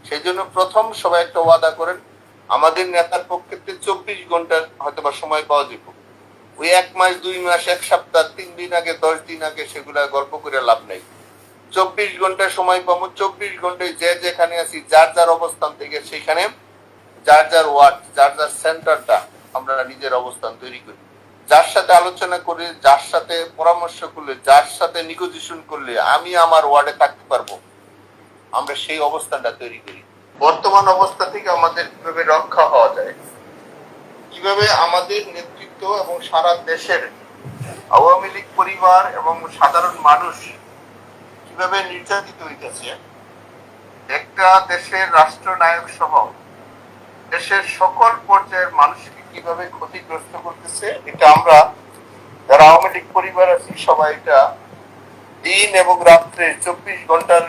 সেই জন্য প্রথম সবাই একটা ওয়াদা করেন, আমাদের নেতার পক্ষে 24 ঘন্টার হয়তো বা সময় পাওয়া যেত। ওই 1 মাস 2 মাস 1 সপ্তাহ 3 দিন আগে 10 দিন আগে সেগুলা গল্প করে লাভ নেই। 24 ঘন্টা সময় পাবো, 24 ঘন্টায় যে যেখানে আছি যার যার অবস্থান থেকে সেখানে যার যার ওয়ার্ড যার যার সেন্টারটা আমরা নিজের অবস্থান তৈরি করি। যার সাথে আলোচনা করে, যার সাথে পরামর্শ করলে, যার সাথে নিগোজিয়েশন করলে আমি আমার ওয়ার্ডে থাকতে পারবো, আমরা সেই অবস্থানটা তৈরি করি। বর্তমান অবস্থা থেকে আমাদের কিভাবে রক্ষা হওয়া যায়, কিভাবে আমাদের নেতৃত্ব এবং সারা দেশের আওয়ামী লীগ পরিবার এবং সাধারণ মানুষ কিভাবে নির্যাতিত হইতেছে, একটা দেশের রাষ্ট্রনায়ক সহ দেশের সকল পর্যায়ের মানুষকে কিভাবে ক্ষতিগ্রস্ত করতেছে, এটা আমরা যারা আওয়ামী লীগ পরিবার আছি সবাই এটা দিন এবং রাত্রে 24 ঘন্টার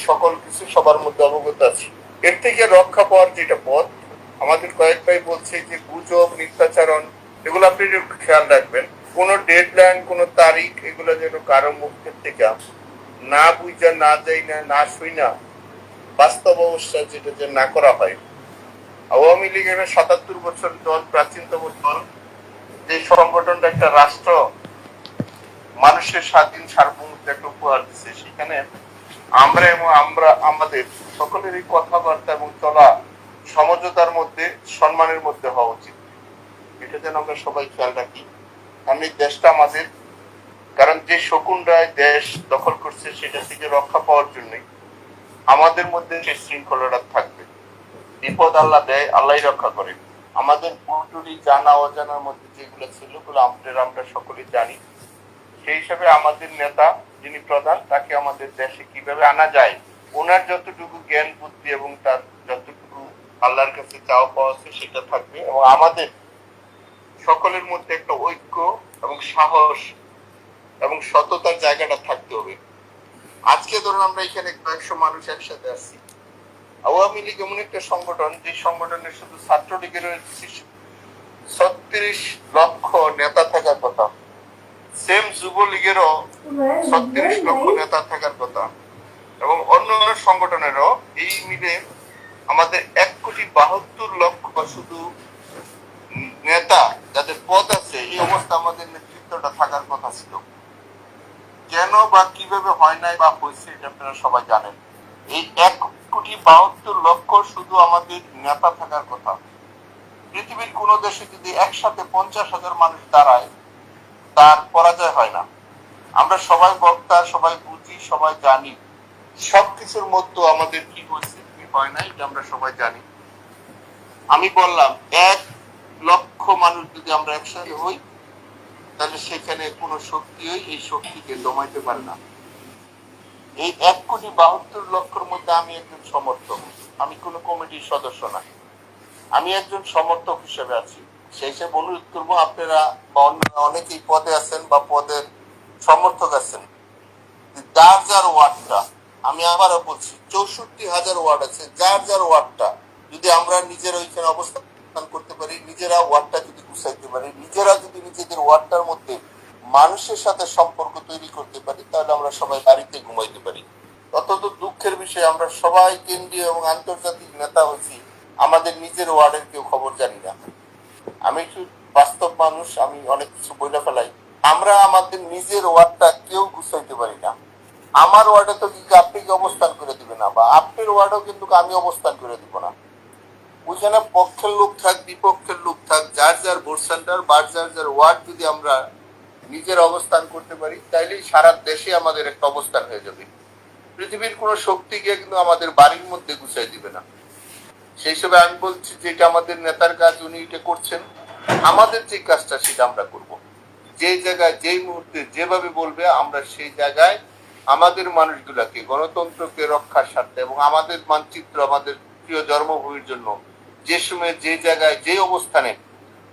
সকল কিছু সবার মধ্যে অবগত আছি। এর থেকে রক্ষা পাওয়ার যেটা পথ, আমাদের কয়েক ভাই বলছে যে গুজব, মিথ্যাচারণ, এগুলো আপনি খেয়াল রাখবেন। কোন ডেডলাইন, কোন তারিখ, এগুলো যেন কারো মুখের থেকে না বুঝা, না যাই না, না শুই না, বাস্তব অবস্থা যেটা যে না করা হয়। আওয়ামী লীগের ৭৭ বছর দল, প্রাচীনতম দল, যে সংগঠনটা একটা রাষ্ট্র মানুষের স্বাধীন সার্বভৌমত্ব একটা উপহার দিচ্ছে, সেখানে আমরা এবং আমরা আমাদের সকলেরই কথাবার্তা এবং চলা সমঝোতার মধ্যে, সম্মানের মধ্যে হওয়া উচিত। এটা যেন আমরা সবাই খেয়াল রাখি, কারণ এই দেশটা আমাদের। কারণ যে শকুনরায় দেশ দখল করছে সেটা থেকে রক্ষা পাওয়ার জন্যই আমাদের মধ্যে সেই শৃঙ্খলাটা থাকবে। বিপদ আল্লাহ দেয়, আল্লাহই রক্ষা করে। আমাদের পুরোপুরি জানা অজানার মধ্যে যেগুলো ছিল ওগুলো আমরা সকলেই জানি। সেই হিসাবে আমাদের নেতা যিনি প্রধান, তাকে আমাদের দেশে কিভাবে আনা যায়, ওনার যতটুকু জ্ঞান বুদ্ধি এবং তার যতটুকু আল্লাহর কাছে চাওয়া পাওয়া আছে সেটা থাকবে, এবং আমাদের সকলের মধ্যে একটা ঐক্য এবং সাহস এবং সততার জায়গাটা থাকতে হবে। আজকে ধরুন আমরা এখানে 100 মানুষ একসাথে আছি। আওয়ামী লীগ এমন একটা সংগঠন, যে সংগঠনের শুধু ছাত্রলীগের 36 লক্ষ নেতা থাকার কথা, সেম যুবলীগেরও 36 লক্ষ নেতা থাকার কথা, এবং অন্যান্য সংগঠনেরও এই মিলে আমাদের 1,72,00,000 শুধু নেতা যাদের পদ আছে, এই অবস্থা আমাদের নেতৃত্বটা থাকার কথা ছিল। কেন বা কিভাবে হয় নাই বা হয়েছে এটা আপনারা সবাই জানেন। এই 1,72,00,000 শুধু আমাদের নেতা থাকার কথা। পৃথিবীর কোন দেশে যদি একসাথে 50,000 মানুষ দাঁড়ায়, তার পরাজয় হয় না। আমরা সবাই বক্তা, সবাই বুঝি, সবাই জানি সবকিছুর মধ্যে আমাদের কি হয়েছে কি হয় না, এটা আমরা সবাই জানি। আমি বললাম 1,00,000 মানুষ যদি আমরা একসাথে হই, তাহলে সেখানে কোনো শক্তি এই শক্তিকে দমাইতে পারে না। এই 1,72,00,000 মধ্যে আমি একজন সমর্থক, আমি কোনো কমিটির সদস্য না, আমি একজন সমর্থক হিসেবে আছি। সেই হিসেবে অনুরোধ করবো, আপনারা অনেকেই পদে আছেন বা পদের সমর্থক আছেন, যার যার ওয়ার্ডটা, আমি আবারও বলছি 64,000 ওয়ার্ড আছে, যার যার ওয়ার্ডটা যদি আমরা নিজেরা ওইখানে অবস্থান করতে পারি, নিজেরা ওয়ার্ডটা যদি গুছাইতে পারি, নিজেরা যদি নিজেদের ওয়ার্ডটার মধ্যে মানুষের সাথে সম্পর্ক তৈরি করতে পারি, তাহলে আমরা সবাই বাড়িতে ঘুমাইতে পারি। অত্যন্ত দুঃখের বিষয়, আমরা সবাই কেন্দ্রীয় এবং আন্তর্জাতিক নেতা হচ্ছি, আমাদের নিজের ওয়ার্ডের কেউ খবর জানি না। আমি একটু বাস্তব মানুষ, আমি অনেক কিছু বইলা ফেলাই। আমরা আমাদের নিজের ওয়ার্ডটা কেউ গুছাইতে পারি না। আমার ওয়ার্ডে তো কিন্তু আপনি কি অবস্থান করে দিবে না, বা আপনার ওয়ার্ডেও কিন্তু আমি অবস্থান করে দিব না। ওইখানে পক্ষের লোক থাক, বিপক্ষের লোক থাক, যার যার ভোট সেন্টার বা যার যার ওয়ার্ড যদি আমরা নিজের অবস্থান করতে পারি, তাইলেই সারা দেশে আমাদের একটা অবস্থান হয়ে যাবে। পৃথিবীর কোন শক্তি গিয়ে কিন্তু আমাদের বাড়ির মধ্যে গুছাই দিবে না। সেই হিসেবে আমি বলছি যে এটা আমাদের নেতার কাজ, উনি এটা করছেন। আমাদের যে কাজটা সেটা আমরা করব। যে জায়গায় যেই মুহূর্তে যেভাবে বলবে, আমরা সেই জায়গায় আমাদের মানুষগুলাকে, গণতন্ত্রকে রক্ষার স্বার্থে এবং আমাদের মানচিত্র, আমাদের প্রিয় জন্মভূমির জন্য যে সময় যে জায়গায় যে অবস্থানে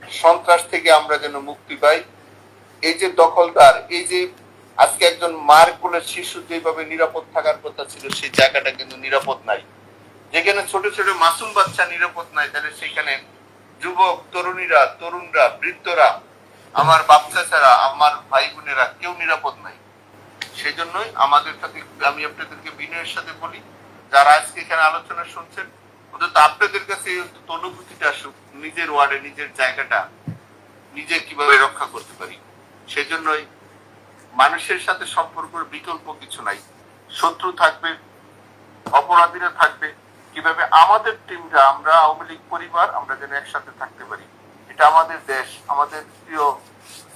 সন্ত্রাস থেকে আমরা যেন মুক্তি পাই। এই যে দখলদার, এই যে আজকে একজন মার কোলের শিশু যেভাবে নিরাপদ থাকার কথা ছিল, সেই জায়গাটা কিন্তু নিরাপদ নাই। যেখানে ছোট ছোট মাসুম বাচ্চা নিরাপদ নাই, তাহলে সেখানে যুবক, তরুণীরা, তরুণরা, বৃদ্ধরা, আমার বাচ্চা ছাড়া আমার ভাই বোনেরা কেউ নিরাপদ নাই। সেই জন্যই আমাদের সাথে, আমি আপনাদেরকে বিনয়ের সাথে বলি, যারা আজকে এখানে আলোচনা শুনছেন, অন্তত আপনাদের কাছে অনুভূতিটা আসুক, নিজের ওয়ার্ডে নিজের জায়গাটা নিজে কিভাবে রক্ষা করতে পারি। সেজন্যই মানুষের সাথে সম্পর্কের বিকল্প কিছু নাই। শত্রু থাকবে, অপরাধীরা থাকবে, কিভাবে আমাদের টিমটা, আমরা আওয়ামী লীগ পরিবার, আমরা যেন একসাথে থাকতে পারি। এটা আমাদের দেশ, আমাদের প্রিয়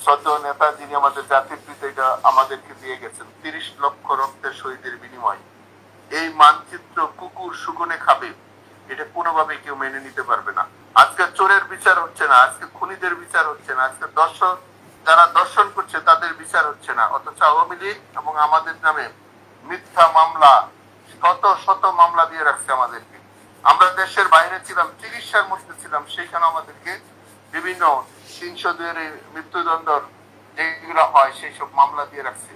শ্রদ্ধেয় নেতা যিনি আমাদের জাতির পিতা, এটা আমাদেরকে দিয়ে গেছেন 30 লক্ষ রক্তের শহীদের বিনিময়। এই মানচিত্র কুকুর শুকনে খাবে, এটা কোনোভাবে কেউ মেনে নিতে পারবে না। আজকে চোরের বিচার হচ্ছে না, আজকে খুনিদের বিচার হচ্ছে না, আজকে দর্শক যারা দর্শন করছে তাদের বিচার হচ্ছে না, অথচ আওয়ামী লীগ এবং আমাদের নামে মিথ্যা মামলা, শত শত মামলা দিয়ে রাখছে আমাদেরকে। আমরা দেশের বাইরে ছিলাম, চিকিৎসার মধ্যে ছিলাম, সেখানে আমাদেরকে বিভিন্ন 302 মৃত্যুদণ্ড যেগুলো হয় সেই সব মামলা দিয়ে রাখছে।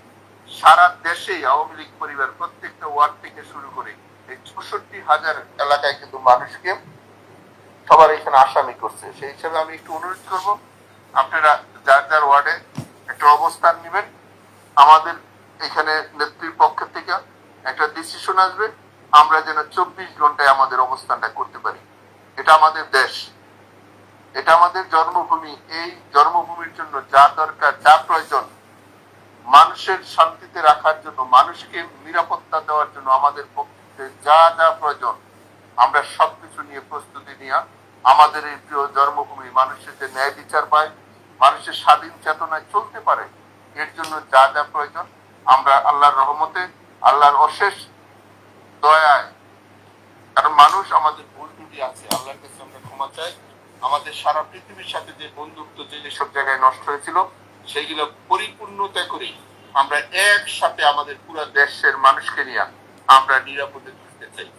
সারা দেশেই আওয়ামী লীগ পরিবার প্রত্যেকটা ওয়ার্ড থেকে শুরু করে এই 64,000 এলাকায় কিন্তু মানুষকে সবার এখানে আসামি করছে। সেই হিসাবে আমি একটু অনুরোধ করব, আপনারা যার যার ওয়ার্ডে একটা অবস্থান নেবেন। আমাদের এখানে নেত্রীর পক্ষ থেকে একটা ডিসিশন আসবে, আমরা যেন 24 ঘন্টায় আমাদের অবস্থানটা করতে পারি। এটা আমাদের দেশ, এটা আমাদের জন্মভূমি। এই জন্মভূমির জন্য যা দরকার, যা প্রয়োজন, মানুষের শান্তিতে রাখার জন্য, মানুষকে নিরাপত্তা দেওয়ার জন্য আমাদের পক্ষে যা যা প্রয়োজন, আমরা সবকিছু নিয়ে প্রস্তুতি নিয়ে আমাদের এই প্রিয় জন্মভূমি মানুষের যে ন্যায় বিচার পায়, মানুষের স্বাধীন চেতনায় চলতে পারে, এর জন্য যা যা প্রয়োজন আমরা আল্লাহর রহমতে, আল্লাহর অশেষ দয়ায়, কারণ মানুষ আমাদের ভুল ত্রুটি আছে, আল্লাহর কাছে আমরা ক্ষমা চাই। আমাদের সারা পৃথিবীর সাথে যে বন্ধুত্ব যেসব জায়গায় নষ্ট হয়েছিল সেইগুলো পরিপূর্ণতা করি আমরা একসাথে আমাদের পুরো দেশের মানুষকে নিয়ে আমরা নিরাপদে থাকতে চাই।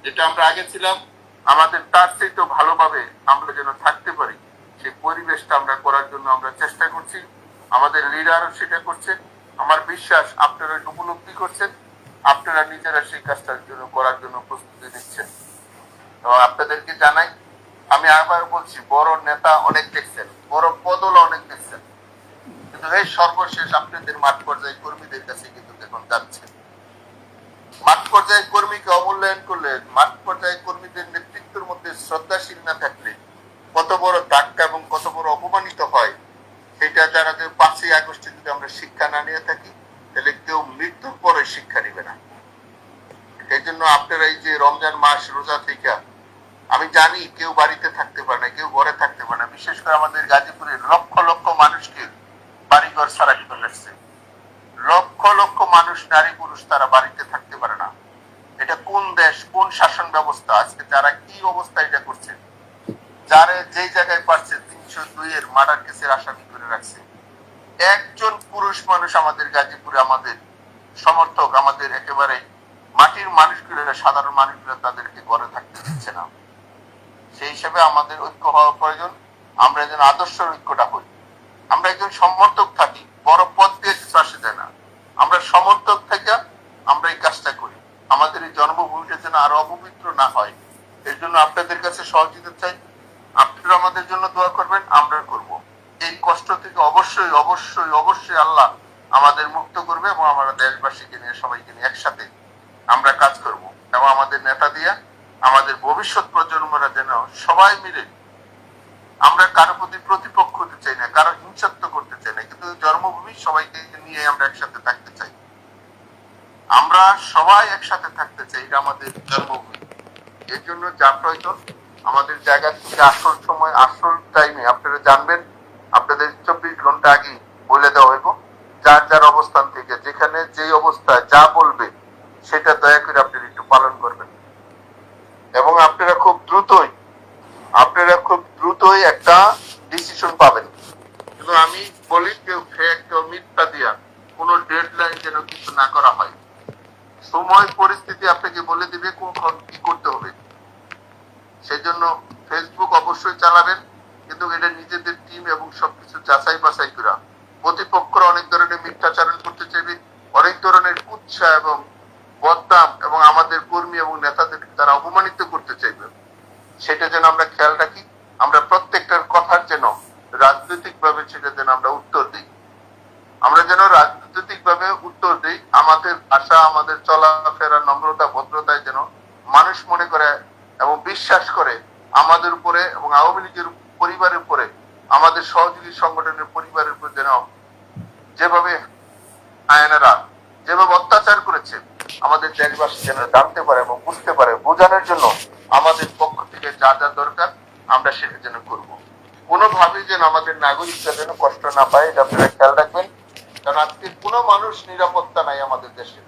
যেটা আমরা আগে ছিলাম, আমাদের তার চেয়ে ভালোভাবে আমরা যেন থাকতে পারি, সেই পরিবেশটা আমরা করার জন্য আমরা চেষ্টা করছি। আমাদের লিডারও সেটা করছে। আমার বিশ্বাস আপনারা উপলব্ধি করছেন, আপনারা নিজেরা সেই কাজটার জন্য করার জন্য প্রস্তুতি নিচ্ছেন। তো আপনাদেরকে জানাই, আমি আবার বলছি, বড় নেতা অনেক দেখছেন, বড় পদল অনেক দেখছেন, কিন্তু এই সর্বশেষ আপনাদের মাঠ পর্যায়ে কর্মীদের কাছে কিন্তু এখন যাচ্ছে। মাঠ পর্যায়ে কর্মীকে অমূল্যায়ন করলে, মাঠ পর্যায়ে কর্মীদের নেতৃত্বের মধ্যে শ্রদ্ধাশীল না থাকলে কত বড় ধাক্কা এবং কত বড় অপমানিত হয়, সেটা যারা 5ই আগস্টে যদি আমরা শিক্ষা না নিয়ে থাকি, তাহলে কেউ মৃত্যুর পরে শিক্ষা নিবে না। এই জন্য আপনারা এই যে রমজান মাস রোজা থেকে, আমি জানি কেউ বাড়িতে থাকতে পারে না, কেউ ঘরে থাকতে পারে না। বিশেষ করে আমাদের গাজীপুরের লক্ষ লক্ষ মানুষকে বাড়িঘর ছাড়া করে আসছে, লক্ষ লক্ষ মানুষ, নারী পুরুষ, তারা বাড়িতে থাকতে পারে না। এটা কোন দেশ, কোন শাসন ব্যবস্থা? আজকে যারা কি অবস্থা এটা করছে, যারা যে জায়গায় পারছে 302 মার্ডার কেসের আসামি করে রাখছে। একজন পুরুষ মানুষ আমাদের গাজীপুরে, আমাদের সমর্থক, আমাদের একেবারে মাটির মানুষগুলো, সাধারণ মানুষগুলো তাদেরকে ঘরে থাকতে দিচ্ছে না। সেই হিসাবে আমাদের ঐক্য হওয়া প্রয়োজন। আমরা যেন আদর্শের ঐক্যটা হই। আমরা একজন সমর্থক থাকি, বড় পদ দিয়ে কিছু আসে যায় না। আমরা সমর্থক থেকে আমরা এই কাজটা করি, আমাদের এই জন্মভূমিটা যেন আরো অপবিত্র না হয়। এর জন্য আপনাদের কাছে সহযোগিতা চাই। আপনারা আমাদের জন্য দোয়া করবেন, আমরা করব। এই কষ্ট থেকে অবশ্যই অবশ্যই অবশ্যই আল্লাহ আমাদের মুক্ত করবে এবং আমরা দেশবাসীকে নিয়ে, সবাইকে নিয়ে একসাথে আমরা কাজ করব। এবং আমাদের নেতা দিয়ে আমাদের ভবিষ্যৎ প্রজন্মরা যেন সবাই মিলে, আমরা কারো প্রতি প্রতিপক্ষ হতে চাই না, কারো হিংসাত্ব করতে চাই না, কিন্তু জন্মভূমি সবাইকে নিয়ে আমরা একসাথে থাকতে চাই। আমরা সবাই একসাথে থাকতে চাই, এটা আমাদের জন্মভূমি। এর জন্য যা প্রয়োজন আমাদের জায়গা থেকে আসল সময়, আসল টাইমে আপনারা জানবেন, আপনাদের 24 ঘন্টা আগে বলে দেওয়া হইব। যার যার অবস্থান থেকে যেখানে যে অবস্থায় যা বলবে সেটা দয়া করে আপনারা একটু পালন করবেন। এবং আপনারা খুব দ্রুতই একটা ডিসিশন পাবেন। কিন্তু আমি বলি, কেউ ফেক, কেউ মিথ্যা দিয়া কোনো ডেডলাইন যেন কিছু না করা হয়। সময় পরিস্থিতি আপনাকে বলে দিবে কখন কি করতে হবে। সেজন্য ফেসবুক অবশ্যই চালাবেন, কিন্তু এটা নিজেদের টিম এবং সবকিছু যাচাই বাছাই করা। প্রতিপক্ষরা অনেক ধরনের মিথ্যাচারণ করতে চাইবে, অনেক ধরনের কুৎসা এবং বদনাম এবং আমাদের কর্মী এবং নেতাদের তারা অপমানিত করতে চাইবে। সেটা যেন আমরা খেয়াল রাখি, আমরা প্রত্যেকটার কথার যেন রাজনৈতিক ভাবে সেটা যেন আমরা উত্তর দিই। আমরা যেন রাজনৈতিক ভাবে উত্তর দিই, আমাদের ভাষা, আমাদের চলাফেরা, নম্রতা, ভদ্রতায় যেন মনে করে এবং বিশ্বাস করে আমাদের উপরে এবং আওয়ামী লীগের পরিবারের উপরে, আমাদের সহযোগী সংগঠনের পরিবারের উপর যেন যেভাবে আয়নারা যেভাবে অত্যাচার করেছে, আমাদের দেশবাসী যেন জানতে পারে এবং বুঝতে পারে, বোঝানোর জন্য আমাদের পক্ষ থেকে যা যা দরকার আমরা সেটা যেন করবো। কোনোভাবেই যেন আমাদের নাগরিকরা যেন কষ্ট না পায়, এটা আপনারা খেয়াল রাখবেন। কারণ আজকে কোনো মানুষ নিরাপত্তা নাই আমাদের দেশে।